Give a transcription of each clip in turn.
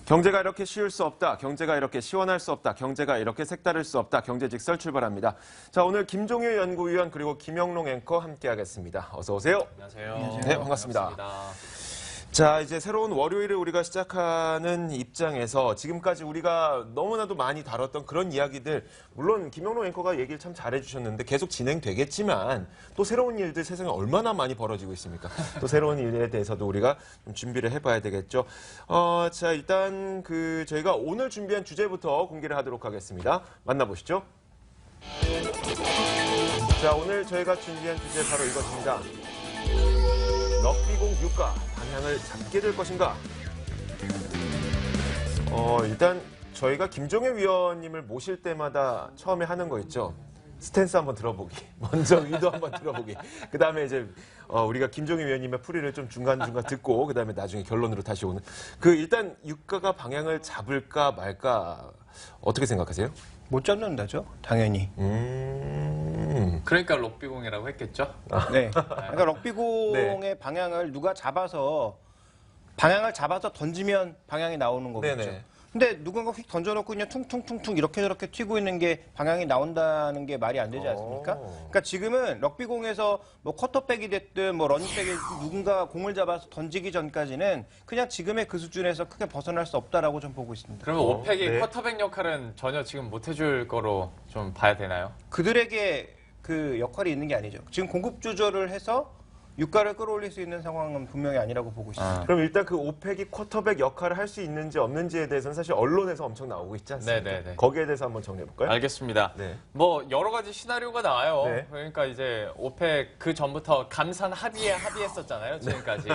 경제가 이렇게 쉬울 수 없다. 경제가 이렇게 시원할 수 없다. 경제가 이렇게 색다를 수 없다. 경제직설 출발합니다. 자, 오늘 김종유 연구위원 그리고 김영롱 앵커 함께하겠습니다. 어서 오세요. 안녕하세요. 네, 반갑습니다. 자, 이제 새로운 월요일을 우리가 시작하는 입장에서 지금까지 우리가 너무나도 많이 다뤘던 그런 이야기들, 물론 김영롱 앵커가 얘기를 참 잘해주셨는데 계속 진행되겠지만 또 새로운 일들 세상에 얼마나 많이 벌어지고 있습니까? 또 새로운 일에 대해서도 우리가 좀 준비를 해봐야 되겠죠. 자, 일단 저희가 오늘 준비한 주제부터 공개를 하도록 하겠습니다. 만나보시죠. 자, 오늘 저희가 준비한 주제 바로 이것입니다. 럭비공 유가 방향을 잡게 될 것인가? 일단 저희가 김종혜 위원님을 모실 때마다 처음에 하는 거 있죠. 스탠스 한번 들어보기, 먼저 의도 한번 들어보기. 그 다음에 이제 우리가 김종혜 위원님의 풀이를 좀 중간중간 듣고 그 다음에 나중에 결론으로 다시 오는. 일단 유가가 방향을 잡을까 말까 어떻게 생각하세요? 못 잡는다죠, 당연히. 그러니까 럭비공이라고 했겠죠? 네. 그러니까 럭비공의 네. 방향을 누가 잡아서 던지면 방향이 나오는 거겠죠. 네네. 근데 누군가 휙 던져놓고 그냥 퉁퉁퉁퉁 이렇게 저렇게 튀고 있는 게 방향이 나온다는 게 말이 안 되지 않습니까? 그러니까 지금은 럭비공에서 뭐 쿼터백이 됐든 뭐 러닝백이 누군가 공을 잡아서 던지기 전까지는 그냥 지금의 그 수준에서 크게 벗어날 수 없다라고 좀 보고 있습니다. 그러면 오펙이 네. 쿼터백 역할은 전혀 지금 못 해줄 거로 좀 봐야 되나요? 그들에게 그 역할이 있는 게 아니죠. 지금 공급 조절을 해서 유가를 끌어올릴 수 있는 상황은 분명히 아니라고 보고 있습니다. 그럼 일단 그 오펙이 쿼터백 역할을 할 수 있는지 없는지에 대해서는 사실 언론에서 엄청 나오고 있지 않습니까? 네네네. 거기에 대해서 한번 정리해볼까요? 알겠습니다. 네. 뭐 여러 가지 시나리오가 나와요. 네. 그러니까 이제 오펙 그 전부터 감산 합의에 합의했었잖아요. 지금까지.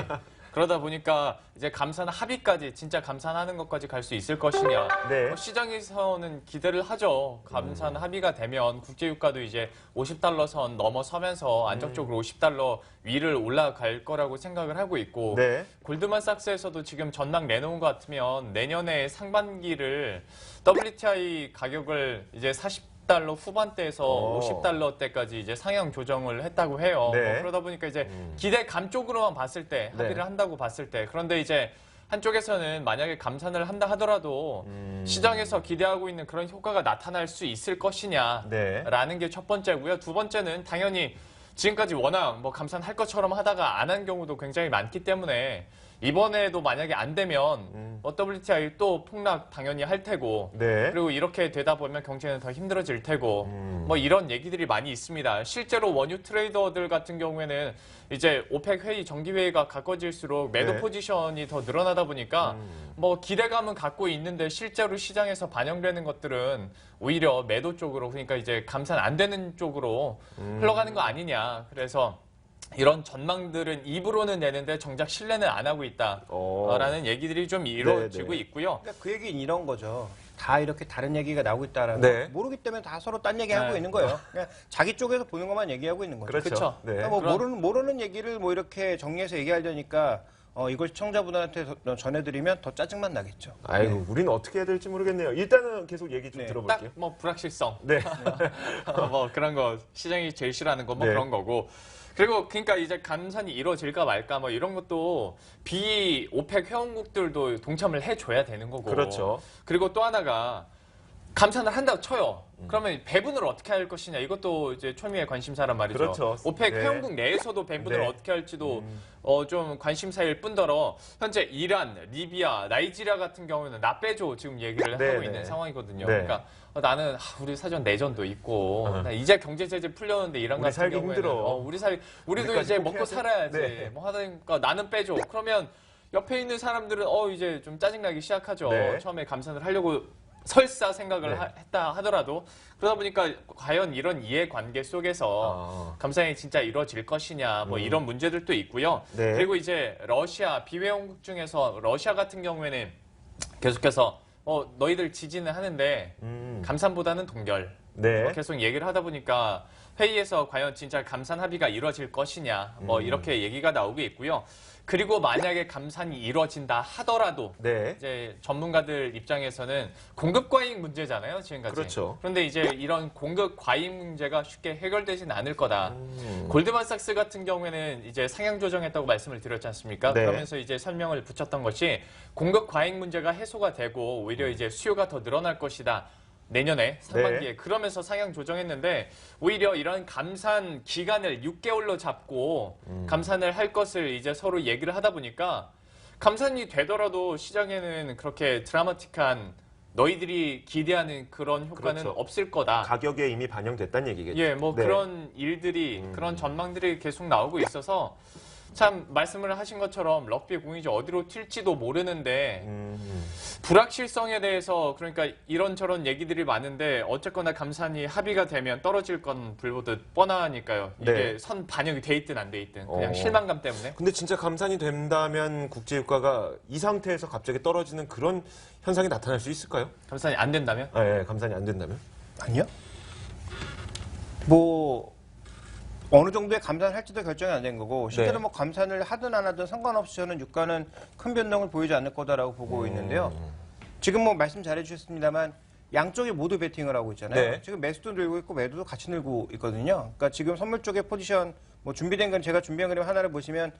그러다 보니까 이제 감산 합의까지 진짜 감산하는 것까지 갈 수 있을 것이냐. 네. 시장에서는 기대를 하죠. 감산 합의가 되면 국제유가도 이제 50달러 선 넘어서면서 안정적으로 50달러 위를 올라갈 거라고 생각을 하고 있고 네. 골드만삭스에서도 지금 전망 내놓은 것 같으면 내년에 상반기를 WTI 가격을 이제 40달러 후반대에서 50달러대까지 이제 상향 조정을 했다고 해요. 네. 그러다 보니까 이제 기대감 쪽으로만 봤을 때 합의를 네. 한다고 봤을 때 그런데 이제 한쪽에서는 만약에 감산을 한다 하더라도 시장에서 기대하고 있는 그런 효과가 나타날 수 있을 것이냐라는 네. 게 첫 번째고요. 두 번째는 당연히 지금까지 워낙 뭐 감산할 것처럼 하다가 안 한 경우도 굉장히 많기 때문에 이번에도 만약에 안 되면 WTI 또 폭락 당연히 할 테고 네. 그리고 이렇게 되다 보면 경제는 더 힘들어질 테고 뭐 이런 얘기들이 많이 있습니다. 실제로 원유 트레이더들 같은 경우에는 이제 오펙 회의 정기회의가 가까워질수록 매도 네. 포지션이 더 늘어나다 보니까 뭐 기대감은 갖고 있는데 실제로 시장에서 반영되는 것들은 오히려 매도 쪽으로 그러니까 이제 감산 안 되는 쪽으로 흘러가는 거 아니냐. 그래서 이런 전망들은 입으로는 내는데 정작 신뢰는 안 하고 있다라는 얘기들이 좀 이루어지고 네네. 있고요. 그러니까 그 얘기는 이런 거죠. 다 이렇게 다른 얘기가 나오고 있다라는 네. 거 모르기 때문에 다 서로 딴 얘기하고 네. 있는 거예요. 그냥 자기 쪽에서 보는 것만 얘기하고 있는 거죠. 그렇죠. 그쵸. 네. 그러니까 뭐 그럼- 모르는 얘기를 뭐 이렇게 정리해서 얘기하려니까 이걸 시청자분한테 전해드리면 더 짜증만 나겠죠. 아이고, 우리는 어떻게 해야 될지 모르겠네요. 일단은 계속 얘기 좀 네. 들어볼게요. 딱 뭐 불확실성 네. 뭐 그런 거 시장이 제일 싫어하는 거 뭐 네. 그런 거고 그리고 그러니까 이제 감산이 이루어질까 말까 뭐 이런 것도 비오펙 회원국들도 동참을 해줘야 되는 거고 그렇죠. 그리고 또 하나가 감산을 한다고 쳐요. 그러면 배분을 어떻게 할 것이냐 이것도 이제 초미의 관심사란 말이죠. 그렇죠. 오펙 네. 회원국 내에서도 배분을 네. 어떻게 할지도 좀 관심사일 뿐더러 현재 이란, 리비아, 나이지리아 같은 경우는 나 빼줘 지금 얘기를 네, 하고 네. 있는 상황이거든요. 네. 그러니까 나는 우리 사전 내전도 있고 나 이제 경제 제재 풀려는데 이란 우리 같은 살기 경우에는 힘들어. 우리도 우리까지 이제 꼭 먹고 해야 돼? 살아야지 네. 뭐 하다니까 나는 빼줘. 그러면 옆에 있는 사람들은 이제 좀 짜증나기 시작하죠. 네. 처음에 감산을 하려고 설사 생각을 네. 했다 하더라도 그러다 보니까 과연 이런 이해관계 속에서 감산이 진짜 이루어질 것이냐 뭐 이런 문제들도 있고요. 네. 그리고 이제 러시아 비회원국 중에서 러시아 같은 경우에는 계속해서 너희들 지지는 하는데 감산보다는 동결 네. 계속 얘기를 하다 보니까 회의에서 과연 진짜 감산 합의가 이루어질 것이냐 뭐 이렇게 얘기가 나오고 있고요. 그리고 만약에 감산이 이루어진다 하더라도 네. 이제 전문가들 입장에서는 공급 과잉 문제잖아요, 지금까지. 그렇죠. 그런데 이제 이런 공급 과잉 문제가 쉽게 해결되진 않을 거다. 골드만삭스 같은 경우에는 이제 상향 조정했다고 말씀을 드렸지 않습니까? 네. 그러면서 이제 설명을 붙였던 것이 공급 과잉 문제가 해소가 되고 오히려 이제 수요가 더 늘어날 것이다. 내년에 상반기에 네. 그러면서 상향 조정했는데 오히려 이런 감산 기간을 6개월로 잡고 감산을 할 것을 이제 서로 얘기를 하다 보니까 감산이 되더라도 시장에는 그렇게 드라마틱한 너희들이 기대하는 그런 효과는 그렇죠. 없을 거다. 가격에 이미 반영됐다는 얘기겠죠. 예, 뭐 네. 그런 일들이 그런 전망들이 계속 나오고 있어서 참 말씀을 하신 것처럼 럭비 공이 이제 어디로 튈지도 모르는데 불확실성에 대해서 그러니까 이런저런 얘기들이 많은데 어쨌거나 감산이 합의가 되면 떨어질 건 불보듯 뻔하니까요. 이게 네. 선 반영이 돼 있든 안 돼 있든 그냥 어. 실망감 때문에. 근데 진짜 감산이 된다면 국제유가가 이 상태에서 갑자기 떨어지는 그런 현상이 나타날 수 있을까요? 감산이 안 된다면? 아, 예, 감산이 안 된다면? 아니요. 뭐 어느 정도의 감산을 할지도 결정이 안 된 거고 실제로 네. 뭐 감산을 하든 안 하든 상관없이 저는 유가는 큰 변동을 보이지 않을 거다라고 보고 있는데요. 지금 뭐 말씀 잘해주셨습니다만 양쪽이 모두 베팅을 하고 있잖아요. 네. 지금 매수도 늘고 있고 매도도 같이 늘고 있거든요. 그러니까 지금 선물 쪽의 포지션 뭐 준비된 건 제가 준비한 그림 하나를 보시면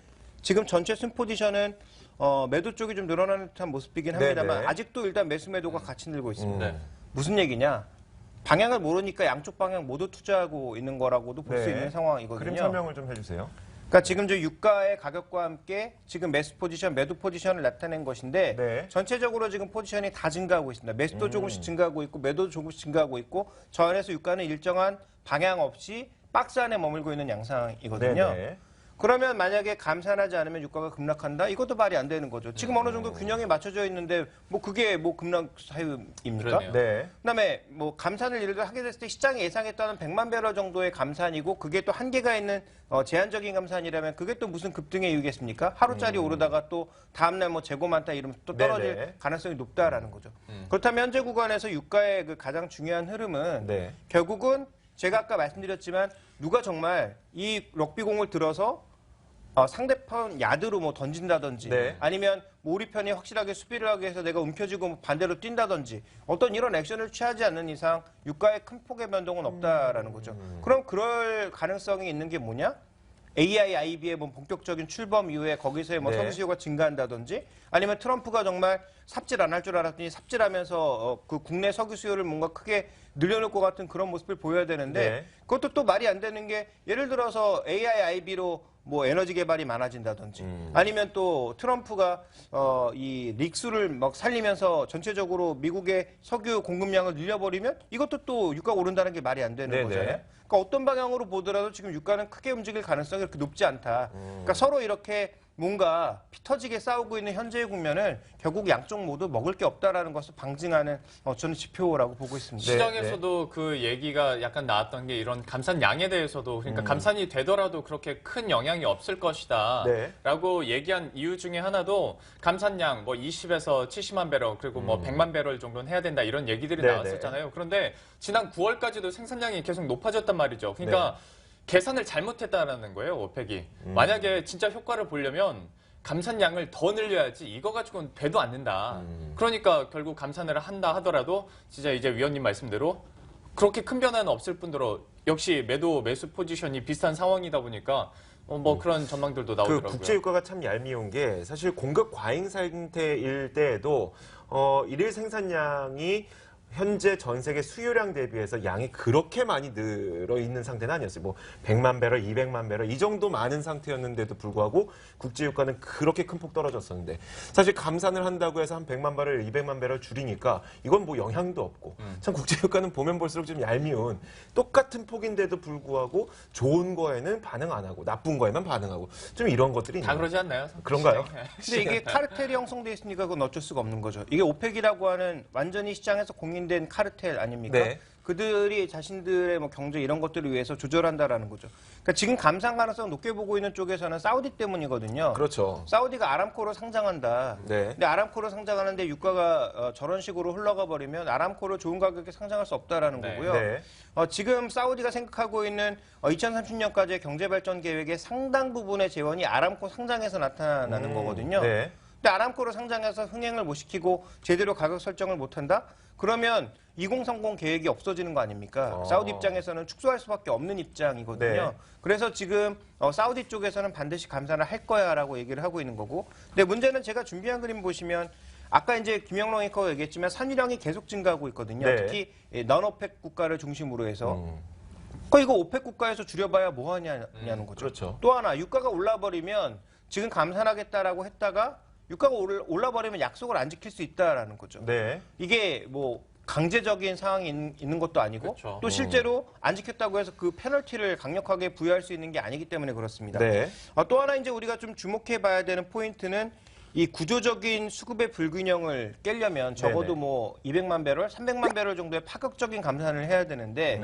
지금 전체 순 포지션은 매도 쪽이 좀 늘어나는 듯한 모습이긴 합니다만 네네. 아직도 일단 매수 매도가 같이 늘고 있습니다. 네. 무슨 얘기냐? 방향을 모르니까 양쪽 방향 모두 투자하고 있는 거라고도 볼 수 네. 있는 상황이거든요. 그림 설명을 좀 해주세요. 그러니까 지금 저 유가의 가격과 함께 지금 매수 포지션, 매도 포지션을 나타낸 것인데 네. 전체적으로 지금 포지션이 다 증가하고 있습니다. 매수도 조금씩 증가하고 있고 매도도 조금씩 증가하고 있고 저 안에서 유가는 일정한 방향 없이 박스 안에 머물고 있는 양상이거든요. 네네. 그러면 만약에 감산하지 않으면 유가가 급락한다? 이것도 말이 안 되는 거죠. 지금 어느 정도 균형이 맞춰져 있는데 뭐 그게 뭐 급락 사유입니까? 그러네요. 네. 그다음에 뭐 감산을 예를 들어 하게 됐을 때 시장이 예상했던 100만 배럴 정도의 감산이고 그게 또 한계가 있는 제한적인 감산이라면 그게 또 무슨 급등의 이유겠습니까? 하루짜리 오르다가 또 다음날 뭐 재고 많다 이러면 또 떨어질 네네. 가능성이 높다라는 거죠. 그렇다면 현재 구간에서 유가의 그 가장 중요한 흐름은 네. 결국은 제가 아까 말씀드렸지만 누가 정말 이 럭비공을 들어서 상대편 야드로 뭐 던진다든지 네. 아니면 뭐 우리 편이 확실하게 수비를 하기 위해서 내가 움켜쥐고 반대로 뛴다든지 어떤 이런 액션을 취하지 않는 이상 유가의 큰 폭의 변동은 없다라는 거죠. 그럼 그럴 가능성이 있는 게 뭐냐? AIIB의 뭐 본격적인 출범 이후에 거기서의 뭐 네. 석유 수요가 증가한다든지 아니면 트럼프가 정말 삽질 안 할 줄 알았더니 삽질하면서 그 국내 석유 수요를 뭔가 크게 늘려놓을 것 같은 그런 모습을 보여야 되는데 네. 그것도 또 말이 안 되는 게 예를 들어서 AIIB로 뭐 에너지 개발이 많아진다든지 아니면 또 트럼프가 이 릭수를 막 살리면서 전체적으로 미국의 석유 공급량을 늘려버리면 이것도 또 유가가 오른다는 게 말이 안 되는 네네. 거잖아요. 그러니까 어떤 방향으로 보더라도 지금 유가는 크게 움직일 가능성이 그렇게 높지 않다. 그러니까 서로 이렇게 뭔가 피 터지게 싸우고 있는 현재의 국면을 결국 양쪽 모두 먹을 게 없다라는 것을 방증하는 저는 지표라고 보고 있습니다. 네. 시장에서도 그 얘기가 약간 나왔던 게 이런 감산량에 대해서도 그러니까 감산이 되더라도 그렇게 큰 영향이 없을 것이다 네. 라고 얘기한 이유 중에 하나도 감산량 뭐 20에서 70만 배럴 그리고 뭐 100만 배럴 정도는 해야 된다 이런 얘기들이 네네. 나왔었잖아요. 그런데 지난 9월까지도 생산량이 계속 높아졌단 말이죠. 그러니까 계산을 잘못했다라는 거예요, 오펙이. 만약에 진짜 효과를 보려면 감산량을 더 늘려야지 이거 가지고는 돼도 않는다. 그러니까 결국 감산을 한다 하더라도 진짜 이제 위원님 말씀대로 그렇게 큰 변화는 없을 뿐더러 역시 매수 포지션이 비슷한 상황이다 보니까 뭐 그런 전망들도 그 나오더라고요. 국제유가가 참 얄미운 게 사실 공급 과잉 상태일 때에도 일일 생산량이 현재 전 세계 수요량 대비해서 양이 그렇게 많이 늘어 있는 상태는 아니었어요. 뭐 100만 배럴, 200만 배럴 이 정도 많은 상태였는데도 불구하고 국제유가는 그렇게 큰 폭 떨어졌었는데 사실 감산을 한다고 해서 한 100만 배럴, 200만 배럴 줄이니까 이건 뭐 영향도 없고 참 국제유가는 보면 볼수록 좀 얄미운 똑같은 폭인데도 불구하고 좋은 거에는 반응 안 하고 나쁜 거에만 반응하고 좀 이런 것들이 다 있네요. 그러지 않나요? 그런가요? 근데 이게 카르텔이 형성돼 있으니까 그건 어쩔 수가 없는 거죠. 이게 오펙이라고 하는 완전히 시장에서 공인 승인된 카르텔 아닙니까? 네. 그들이 자신들의 뭐 경제 이런 것들을 위해서 조절한다라는 거죠. 그러니까 지금 감산 가능성 높게 보고 있는 쪽에서는 사우디 때문이거든요. 그렇죠. 사우디가 아람코로 상장한다. 네. 근데 아람코로 상장하는데 유가가 저런 식으로 흘러가 버리면 아람코로 좋은 가격에 상장할 수 없다라는 네. 거고요. 네. 지금 사우디가 생각하고 있는 2030년까지의 경제발전 계획의 상당 부분의 재원이 아람코 상장에서 나타나는 거거든요. 네. 근데 아람코로 상장해서 흥행을 못 시키고 제대로 가격 설정을 못 한다? 그러면 2030 계획이 없어지는 거 아닙니까? 사우디 입장에서는 축소할 수밖에 없는 입장이거든요. 네. 그래서 지금 사우디 쪽에서는 반드시 감산을 할 거야라고 얘기를 하고 있는 거고. 근데 문제는 제가 준비한 그림 보시면 아까 이제 김영롱 앵커가 얘기했지만 산유량이 계속 증가하고 있거든요. 네. 특히 non-OPEC 국가를 중심으로 해서. 그러니까 이거 오펙 국가에서 줄여봐야 뭐 하냐는 거죠. 그렇죠. 또 하나 유가가 올라버리면 지금 감산하겠다라고 했다가 유가가 올라버리면 약속을 안 지킬 수 있다라는 거죠. 네. 이게 뭐 강제적인 상황이 있는 것도 아니고 그렇죠. 또 실제로 안 지켰다고 해서 그 페널티를 강력하게 부여할 수 있는 게 아니기 때문에 그렇습니다. 네. 또 하나 이제 우리가 좀 주목해 봐야 되는 포인트는 이 구조적인 수급의 불균형을 깨려면 적어도 네네. 뭐 200만 배럴, 300만 배럴 정도의 파격적인 감산을 해야 되는데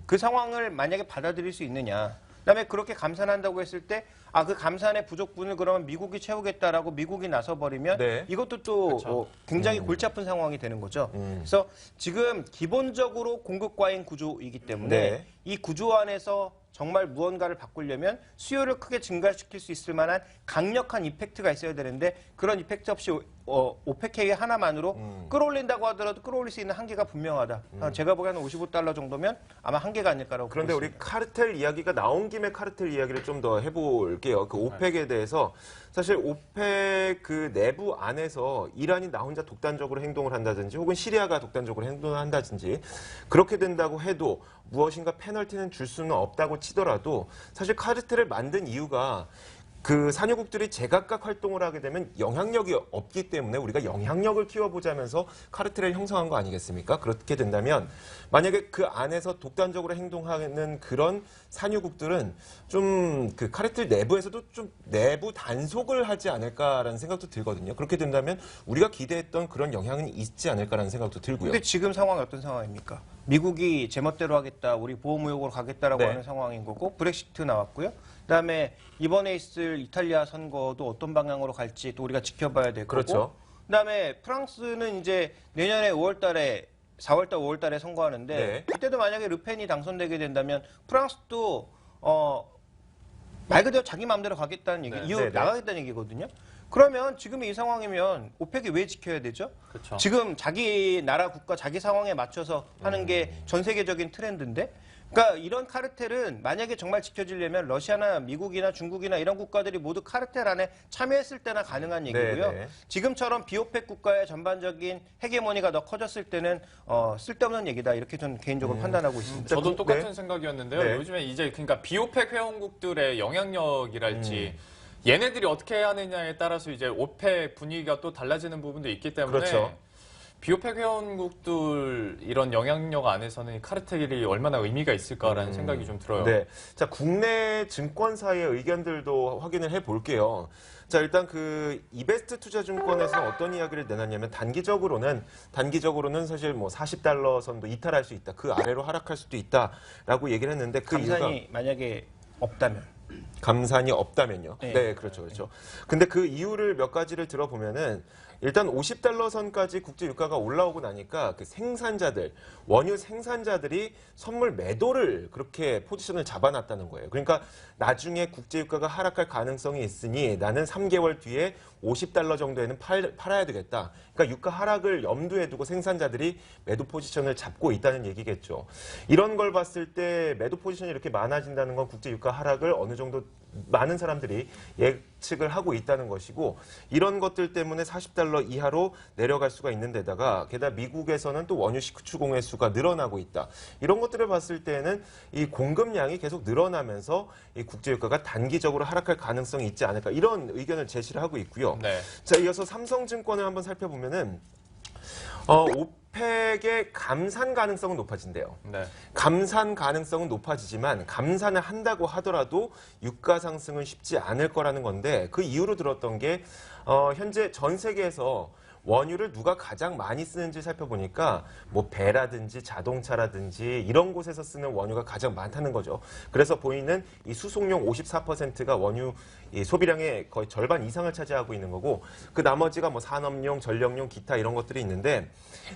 그 상황을 만약에 받아들일 수 있느냐. 그다음에 그렇게 감산한다고 했을 때 그 감산의 부족분을 그러면 미국이 채우겠다라고 미국이 나서버리면 네. 이것도 또 굉장히 골치 아픈 상황이 되는 거죠. 그래서 지금 기본적으로 공급 과잉 구조이기 때문에 네. 이 구조 안에서 정말 무언가를 바꾸려면 수요를 크게 증가시킬 수 있을 만한 강력한 이펙트가 있어야 되는데 그런 이펙트 없이 오펙의 하나만으로 끌어올린다고 하더라도 끌어올릴 수 있는 한계가 분명하다. 제가 보기에는 $55 정도면 아마 한계가 아닐까라고 그런데 보고 우리 있습니다. 카르텔 이야기가 나온 김에 카르텔 이야기를 좀 더 해볼게요. 그 오펙에 대해서 사실 오펙 그 내부 안에서 이란이 나 혼자 독단적으로 행동을 한다든지 혹은 시리아가 독단적으로 행동을 한다든지 그렇게 된다고 해도 무엇인가 페널티는 줄 수는 없다고 치더라도 사실 카르텔을 만든 이유가 그 산유국들이 제각각 활동을 하게 되면 영향력이 없기 때문에 우리가 영향력을 키워보자면서 카르텔을 형성한 거 아니겠습니까? 그렇게 된다면 만약에 그 안에서 독단적으로 행동하는 그런 산유국들은 좀 그 카르텔 내부에서도 좀 내부 단속을 하지 않을까라는 생각도 들거든요. 그렇게 된다면 우리가 기대했던 그런 영향은 있지 않을까라는 생각도 들고요. 근데 지금 상황이 어떤 상황입니까? 미국이 제멋대로 하겠다, 우리 보호무역으로 가겠다라고 네. 하는 상황인 거고 브렉시트 나왔고요. 그다음에 이번에 있을 이탈리아 선거도 어떤 방향으로 갈지 또 우리가 지켜봐야 될 그렇죠. 거고. 그다음에 프랑스는 이제 내년에 5월달에 4월달, 5월달에 선거하는데 네. 그때도 만약에 르펜이 당선되게 된다면 프랑스도 말 그대로 자기 마음대로 가겠다는 얘기, 네. 이후 네, 네. 나가겠다는 얘기거든요. 그러면 지금 이 상황이면 오펙이 왜 지켜야 되죠? 그렇죠. 지금 자기 나라 국가 자기 상황에 맞춰서 하는 게 전 세계적인 트렌드인데 그러니까 이런 카르텔은 만약에 정말 지켜지려면 러시아나 미국이나 중국이나 이런 국가들이 모두 카르텔 안에 참여했을 때나 가능한 얘기고요. 네. 지금처럼 비오펙 국가의 전반적인 헤게모니가 더 커졌을 때는 쓸데없는 얘기다 이렇게 저는 개인적으로 판단하고 있습니다. 저도 똑같은 네. 생각이었는데요. 네. 요즘에 이제 그러니까 비오펙 회원국들의 영향력이랄지 얘네들이 어떻게 하느냐에 따라서 이제 오펙 분위기가 또 달라지는 부분도 있기 때문에 그렇죠. 비오펙 회원국들 이런 영향력 안에서는 이 카르텔이 얼마나 의미가 있을까라는 생각이 좀 들어요. 네. 자, 국내 증권사의 의견들도 확인을 해 볼게요. 자, 일단 그 이베스트 투자증권에서는 어떤 이야기를 내놨냐면 단기적으로는 사실 뭐 $40 선도 이탈할 수 있다. 그 아래로 하락할 수도 있다라고 얘기를 했는데 그 감산이 이유가 만약에 없다면 감산이 없다면요. 네. 네, 그렇죠. 그렇죠. 근데 그 이유를 몇 가지를 들어보면은 일단 $50 선까지 국제 유가가 올라오고 나니까 그 생산자들, 원유 생산자들이 선물 매도를 그렇게 포지션을 잡아놨다는 거예요. 그러니까 나중에 국제 유가가 하락할 가능성이 있으니 나는 3개월 뒤에 $50 정도에는 팔아야 되겠다. 그러니까 유가 하락을 염두에 두고 생산자들이 매도 포지션을 잡고 있다는 얘기겠죠. 이런 걸 봤을 때 매도 포지션이 이렇게 많아진다는 건 국제 유가 하락을 어느 정도 많은 사람들이 예측을 하고 있다는 것이고 이런 것들 때문에 $40 이하로 내려갈 수가 있는 데다가 게다가 미국에서는 또 원유 시추공해 수가 늘어나고 있다. 이런 것들을 봤을 때는 이 공급량이 계속 늘어나면서 이 국제유가가 단기적으로 하락할 가능성이 있지 않을까 이런 의견을 제시를 하고 있고요. 네. 자, 이어서 삼성증권을 한번 살펴보면은 오펙의 감산 가능성은 높아진대요. 네. 감산 가능성은 높아지지만 감산을 한다고 하더라도 유가 상승은 쉽지 않을 거라는 건데 그 이유로 들었던 게 현재 전 세계에서 원유를 누가 가장 많이 쓰는지 살펴보니까 뭐 배라든지 자동차라든지 이런 곳에서 쓰는 원유가 가장 많다는 거죠. 그래서 보이는 이 수송용 54%가 원유 이 소비량의 거의 절반 이상을 차지하고 있는 거고 그 나머지가 뭐 산업용, 전력용, 기타 이런 것들이 있는데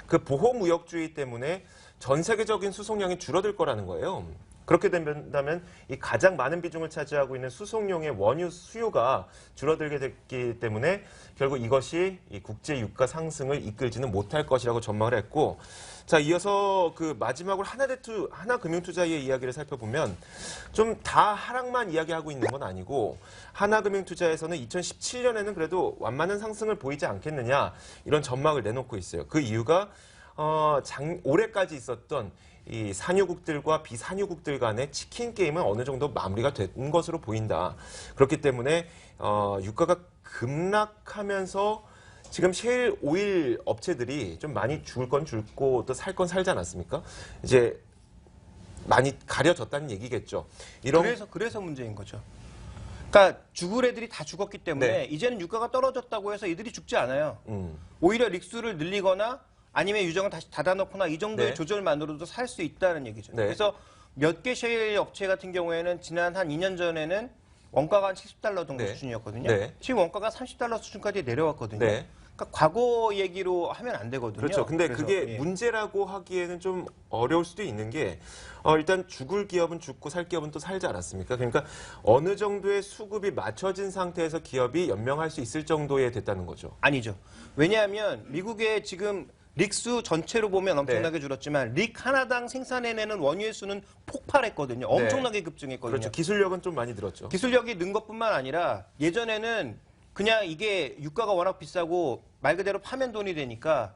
그 보호무역주의 때문에 전 세계적인 수송량이 줄어들 거라는 거예요. 그렇게 된다면 이 가장 많은 비중을 차지하고 있는 수송용의 원유 수요가 줄어들게 됐기 때문에 결국 이것이 이 국제 유가 상승을 이끌지는 못할 것이라고 전망을 했고, 자 이어서 그 마지막으로 하나금융투자의 이야기를 살펴보면 좀 다 하락만 이야기하고 있는 건 아니고 하나금융투자에서는 2017년에는 그래도 완만한 상승을 보이지 않겠느냐 이런 전망을 내놓고 있어요. 그 이유가 올해까지 있었던 이 산유국들과 비산유국들 간의 치킨 게임은 어느 정도 마무리가 된 것으로 보인다. 그렇기 때문에 유가가 급락하면서 지금 셰일 오일 업체들이 좀 많이 죽을 건 죽고 또 살 건 살지 않았습니까? 이제 많이 가려졌다는 얘기겠죠. 그래서 문제인 거죠. 그러니까 죽을 애들이 다 죽었기 때문에 네. 이제는 유가가 떨어졌다고 해서 이들이 죽지 않아요. 오히려 릭수를 늘리거나 아니면 유정을 다시 닫아놓거나 이 정도의 네. 조절만으로도 살 수 있다는 얘기죠. 네. 그래서 몇 개 셰일 업체 같은 경우에는 지난 한 2년 전에는 원가가 한 $70 정도 네. 수준이었거든요. 네. 지금 원가가 $30 수준까지 내려왔거든요. 네. 그러니까 과거 얘기로 하면 안 되거든요. 그렇죠. 근데 그래서, 그게 예. 문제라고 하기에는 좀 어려울 수도 있는 게 일단 죽을 기업은 죽고 살 기업은 또 살지 않았습니까? 그러니까 어느 정도의 수급이 맞춰진 상태에서 기업이 연명할 수 있을 정도에 됐다는 거죠. 아니죠. 왜냐하면 미국의 지금 릭수 전체로 보면 엄청나게 줄었지만 릭 하나당 생산해내는 원유의 수는 폭발했거든요. 엄청나게 급증했거든요. 그렇죠. 기술력은 좀 많이 늘었죠. 기술력이 는 것뿐만 아니라 예전에는 그냥 이게 유가가 워낙 비싸고 말 그대로 파면 돈이 되니까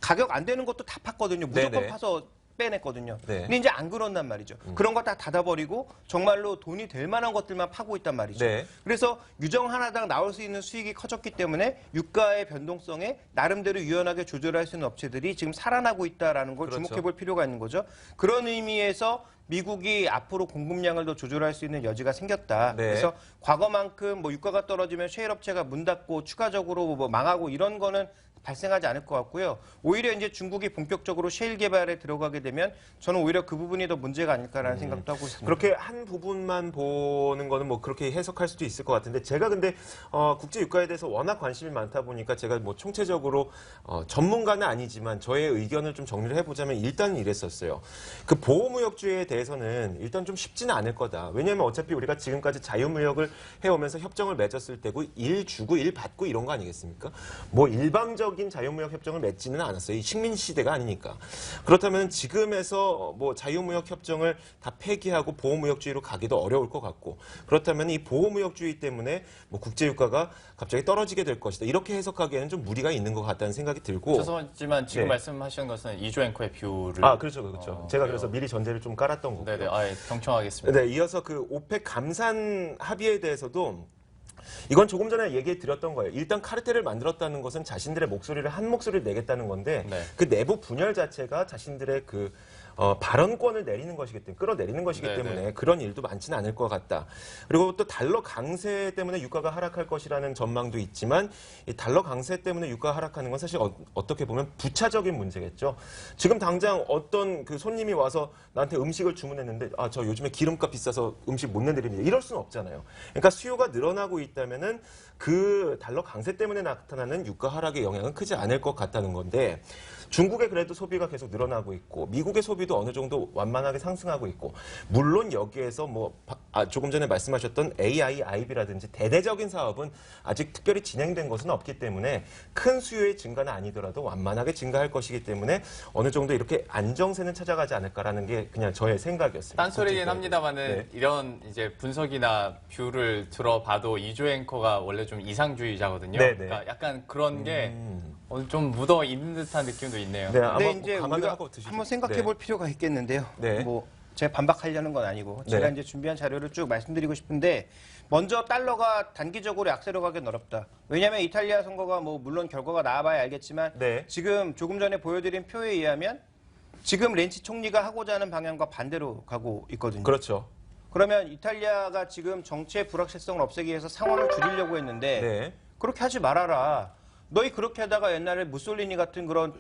가격 안 되는 것도 다 팠거든요. 무조건 네네. 파서 빼냈거든요. 네. 근데 이제 안 그런단 말이죠. 그런 거 다 닫아버리고 정말로 돈이 될 만한 것들만 파고 있단 말이죠. 네. 그래서 유정 하나당 나올 수 있는 수익이 커졌기 때문에 유가의 변동성에 나름대로 유연하게 조절할 수 있는 업체들이 지금 살아나고 있다라는 걸 그렇죠. 주목해 볼 필요가 있는 거죠. 그런 의미에서 미국이 앞으로 공급량을 더 조절할 수 있는 여지가 생겼다. 네. 그래서 과거만큼 뭐 유가가 떨어지면 셰일 업체가 문 닫고 추가적으로 뭐 망하고 이런 거는 발생하지 않을 것 같고요. 오히려 이제 중국이 본격적으로 셰일 개발에 들어가게 되면 저는 오히려 그 부분이 더 문제가 아닐까라는 생각도 하고 있습니다. 그렇게 한 부분만 보는 거는 뭐 그렇게 해석할 수도 있을 것 같은데 제가 근데 국제 유가에 대해서 워낙 관심이 많다 보니까 제가 뭐 총체적으로 전문가는 아니지만 저의 의견을 좀 정리를 해보자면 일단 이랬었어요. 그 보호무역주의에 대해서는 일단 좀 쉽지는 않을 거다. 왜냐하면 어차피 우리가 지금까지 자유무역을 해오면서 협정을 맺었을 때고 일 주고 일 받고 이런 거 아니겠습니까? 뭐 일방적인 자유무역 협정을 맺지는 않았어요. 이 식민 시대가 아니니까. 그렇다면 지금에서 뭐 자유무역 협정을 다 폐기하고 보호무역주의로 가기도 어려울 것 같고 그렇다면 이 보호무역주의 때문에 뭐 국제유가가 갑자기 떨어지게 될 것이다. 이렇게 해석하기에는 좀 무리가 있는 것 같다는 생각이 들고. 죄송하지만 지금 네. 말씀하시는 것은 이조 앵커의 뷰를 그렇죠. 제가 그래서 미리 전제를 좀 깔았던 거고요. 네네, 경청하겠습니다. 네, 이어서 그 오펙 감산 합의에 대해서도 이건 조금 전에 얘기해 드렸던 거예요. 일단 카르텔을 만들었다는 것은 자신들의 목소리를 한 목소리를 내겠다는 건데 네. 그 내부 분열 자체가 자신들의 그 발언권을 내리는 것이기 때문에 끌어내리는 것이기 네네. 때문에 그런 일도 많지는 않을 것 같다. 그리고 또 달러 강세 때문에 유가가 하락할 것이라는 전망도 있지만 이 달러 강세 때문에 유가가 하락하는 건 사실 어떻게 보면 부차적인 문제겠죠. 지금 당장 어떤 그 손님이 와서 나한테 음식을 주문했는데 저 요즘에 기름값 비싸서 음식 못 내드립니다. 이럴 수는 없잖아요. 그러니까 수요가 늘어나고 있다면은 그 달러 강세 때문에 나타나는 유가 하락의 영향은 크지 않을 것 같다는 건데 중국의 그래도 소비가 계속 늘어나고 있고 미국의 소비도 어느 정도 완만하게 상승하고 있고 물론 여기에서 조금 전에 말씀하셨던 AIIB라든지 대대적인 사업은 아직 특별히 진행된 것은 없기 때문에 큰 수요의 증가는 아니더라도 완만하게 증가할 것이기 때문에 어느 정도 이렇게 안정세는 찾아가지 않을까라는 게 그냥 저의 생각이었습니다. 딴소리긴 합니다만은 네. 이런 이제 분석이나 뷰를 들어봐도 이조 앵커가 원래 좀 이상주의자거든요. 네네. 그러니까 약간 그런 게 좀 묻어 있는 듯한 느낌도 있네요. 네, 아마 근데 이제 감안을 우리가 하고 드시죠. 한번 생각해 볼 필요가 있겠는데요. 네. 뭐 제가 반박하려는 건 아니고 제가 네. 이제 준비한 자료를 쭉 말씀드리고 싶은데 먼저 달러가 단기적으로 약세로 가기는 어렵다. 왜냐하면 이탈리아 선거가 뭐 물론 결과가 나와봐야 알겠지만 네. 지금 조금 전에 보여드린 표에 의하면 지금 렌치 총리가 하고자 하는 방향과 반대로 가고 있거든요. 그렇죠. 그러면 이탈리아가 지금 정치의 불확실성을 없애기 위해서 상황을 줄이려고 했는데 네. 그렇게 하지 말아라. 너희 그렇게 하다가 옛날에 무솔리니 같은 그런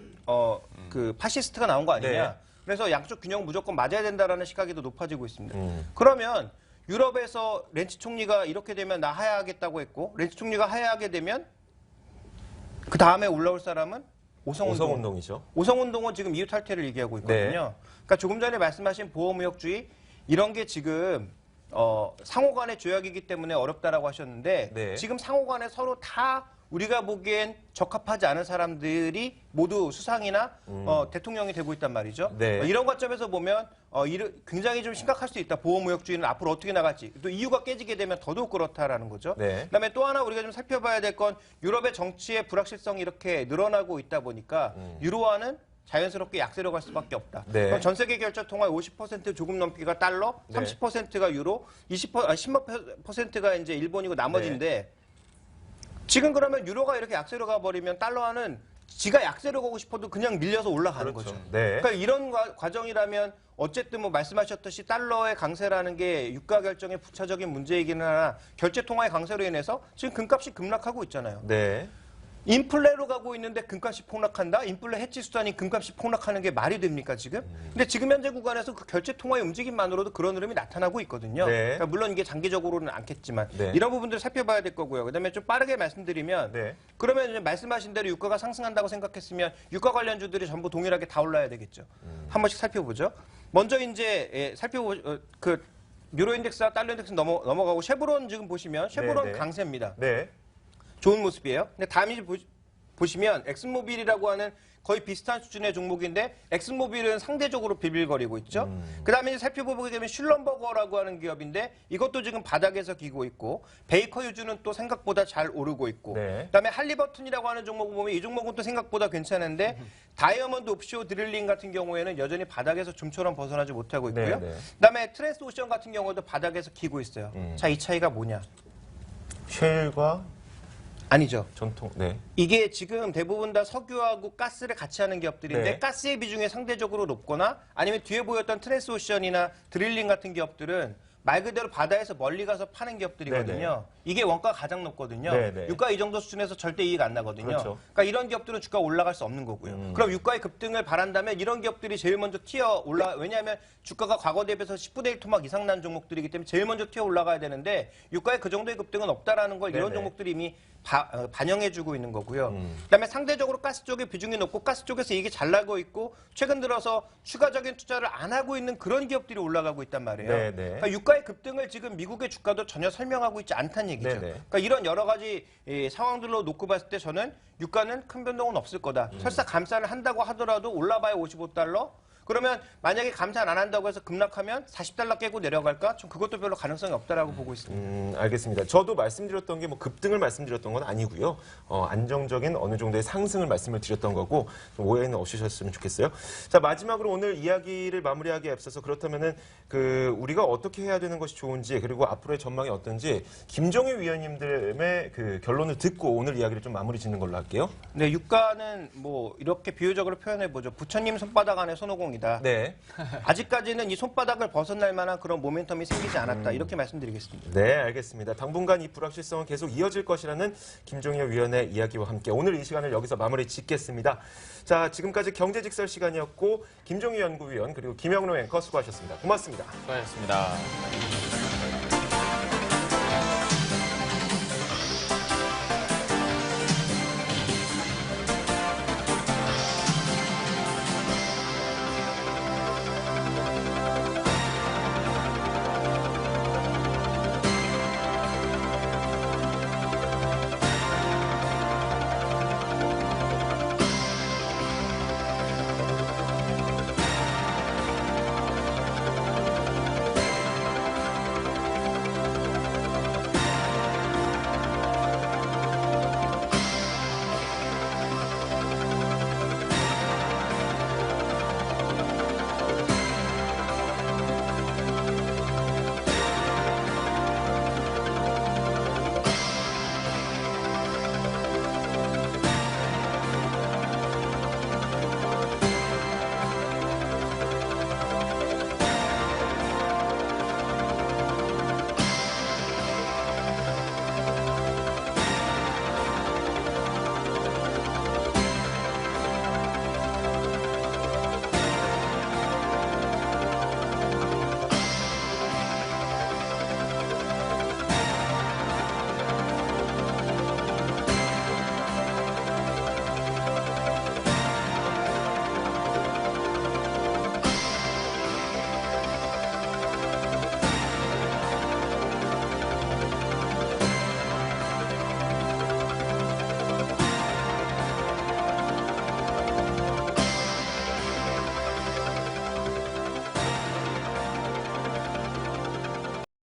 그 파시스트가 나온 거 아니냐. 네. 그래서 양쪽 균형 무조건 맞아야 된다라는 시각이 더 높아지고 있습니다. 그러면 유럽에서 렌치 총리가 이렇게 되면 나 하야하겠다고 했고 렌치 총리가 하야하게 되면 그 다음에 올라올 사람은 오성운동. 오성운동이죠. 오성운동은 지금 이유 탈퇴를 얘기하고 있거든요. 네. 그러니까 조금 전에 말씀하신 보호무역주의 이런 게 지금 상호간의 조약이기 때문에 어렵다라고 하셨는데 네. 지금 상호간에 서로 다 우리가 보기엔 적합하지 않은 사람들이 모두 수상이나 대통령이 되고 있단 말이죠. 네. 이런 관점에서 보면 굉장히 좀 심각할 수 있다. 보호무역주의는 앞으로 어떻게 나갈지. 또 EU가 깨지게 되면 더더욱 그렇다라는 거죠. 네. 그다음에 또 하나 우리가 좀 살펴봐야 될 건 유럽의 정치의 불확실성이 이렇게 늘어나고 있다 보니까 유로화는 자연스럽게 약세로 갈 수밖에 없다. 네. 그럼 전 세계 결제 통화의 50% 조금 넘기가 달러, 30%가 유로, 10%가 이제 일본이고 나머지인데 지금 그러면 유로가 이렇게 약세로 가버리면 달러화는 지가 약세로 가고 싶어도 그냥 밀려서 올라가는 그렇죠. 거죠. 네. 그러니까 이런 과정이라면 어쨌든 뭐 말씀하셨듯이 달러의 강세라는 게 유가 결정의 부차적인 문제이기는 하나 결제 통화의 강세로 인해서 지금 금값이 급락하고 있잖아요. 네. 인플레로 가고 있는데 금값이 폭락한다? 인플레 해치 수단이 금값이 폭락하는 게 말이 됩니까 지금? 근데 지금 현재 구간에서 그 결제 통화의 움직임만으로도 그런 흐름이 나타나고 있거든요. 네. 그러니까 물론 이게 장기적으로는 않겠지만 네. 이런 부분들을 살펴봐야 될 거고요. 그다음에 좀 빠르게 말씀드리면 네. 그러면 이제 말씀하신 대로 유가가 상승한다고 생각했으면 유가 관련주들이 전부 동일하게 다 올라야 되겠죠. 한 번씩 살펴보죠. 먼저 이제 그 유로 인덱스와 달러 인덱스 넘어가고 쉐보론 지금 보시면 쉐보론 네, 네. 강세입니다. 네. 좋은 모습이에요. 근데 다음 이제 보시면 엑슨모빌이라고 하는 거의 비슷한 수준의 종목인데 엑슨모빌은 상대적으로 비빌거리고 있죠. 그다음에 이제 살펴보게 되면 슐럼버거라고 하는 기업인데 이것도 지금 바닥에서 기고 있고 베이커 유즈는 또 생각보다 잘 오르고 있고 네. 그다음에 할리버튼이라고 하는 종목을 보면 이 종목은 또 생각보다 괜찮은데 다이아몬드 옵쇼 드릴링 같은 경우에는 여전히 바닥에서 좀처럼 벗어나지 못하고 있고요. 네, 네. 그다음에 트랜스오션 같은 경우도 바닥에서 기고 있어요. 자, 이 차이가 뭐냐? 쉘과 아니죠. 전통. 네. 이게 지금 대부분 다 석유하고 가스를 같이 하는 기업들인데 네. 가스의 비중이 상대적으로 높거나 아니면 뒤에 보였던 트랜스오션이나 드릴링 같은 기업들은 말 그대로 바다에서 멀리 가서 파는 기업들이거든요. 네네. 이게 원가가 가장 높거든요. 네네. 유가 이 정도 수준에서 절대 이익 안 나거든요. 그렇죠. 그러니까 이런 기업들은 주가 올라갈 수 없는 거고요. 그럼 유가의 급등을 바란다면 이런 기업들이 제일 먼저 왜냐하면 주가가 과거 대비해서 10분의 1 토막 이상 난 종목들이기 때문에 제일 먼저 튀어 올라가야 되는데 유가의 그 정도의 급등은 없다라는 걸 이런 네네. 종목들이 이미 반영해주고 있는 거고요. 그다음에 상대적으로 가스 쪽의 비중이 높고 가스 쪽에서 이게 잘 나고 있고 최근 들어서 추가적인 투자를 안 하고 있는 그런 기업들이 올라가고 있단 말이에요. 네네. 그러니까 유가의 급등을 지금 미국의 주가도 전혀 설명하고 있지 않다는 얘기죠. 네네. 그러니까 이런 여러 가지 상황들로 놓고 봤을 때 저는 유가는 큰 변동은 없을 거다. 설사 감산을 한다고 하더라도 올라봐야 55달러. 그러면 만약에 감산 안 한다고 해서 급락하면 40달러 깨고 내려갈까? 좀 그것도 별로 가능성이 없다라고 보고 있습니다. 알겠습니다. 저도 말씀드렸던 게 뭐 급등을 말씀드렸던 건 아니고요. 안정적인 어느 정도의 상승을 말씀을 드렸던 거고 좀 오해는 없으셨으면 좋겠어요. 자, 마지막으로 오늘 이야기를 마무리하기에 앞서서 그렇다면은 우리가 어떻게 해야 되는 것이 좋은지 그리고 앞으로의 전망이 어떤지 김종희 위원님들의 그 결론을 듣고 오늘 이야기를 좀 마무리 짓는 걸로 할게요. 네, 유가는 뭐 이렇게 비유적으로 표현해 보죠. 부처님 손바닥 안에 손오공이다. 네. 아직까지는 이 손바닥을 벗어날 만한 그런 모멘텀이 생기지 않았다. 이렇게 말씀드리겠습니다. 네, 알겠습니다. 당분간 이 불확실성은 계속 이어질 것이라는 김종희 위원의 이야기와 함께 오늘 이 시간을 여기서 마무리 짓겠습니다. 자, 지금까지 경제직설 시간이었고 김종희 연구위원 그리고 김영로 앵커 수고하셨습니다. 고맙습니다. 수고하셨습니다.